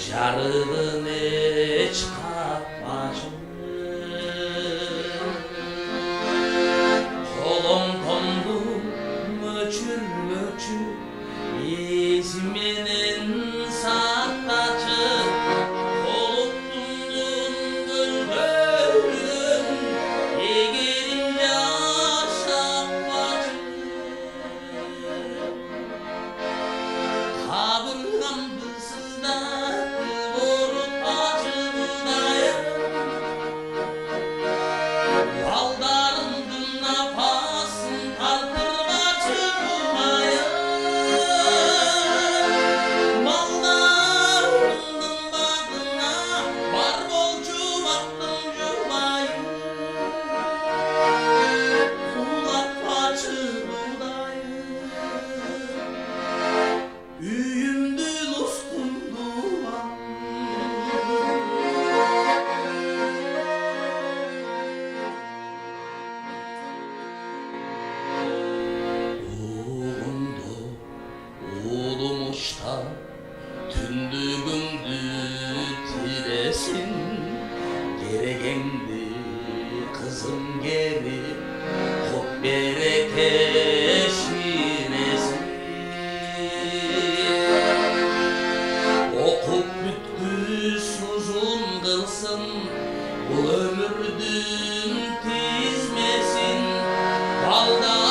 жарығын эч капмачы колоң томду мөчүрмөчү эз менен сактачы колуктуңдун көзгөрүн эгерим жашапмачы кабыргамды сыздатып орутпачы Кудайым балдарымдын апасын тартырбачы Кудайым балдарымдын багына бар болчу бактың жубайы кулатпачы Кудайым үйүмдүн устундуган угунду улумушта түндүгүңдү тиресин керегеңди кызым керип коп береке шинесин окуп бүткүс узун кылсын бул өмүрдүн тизмесин балдар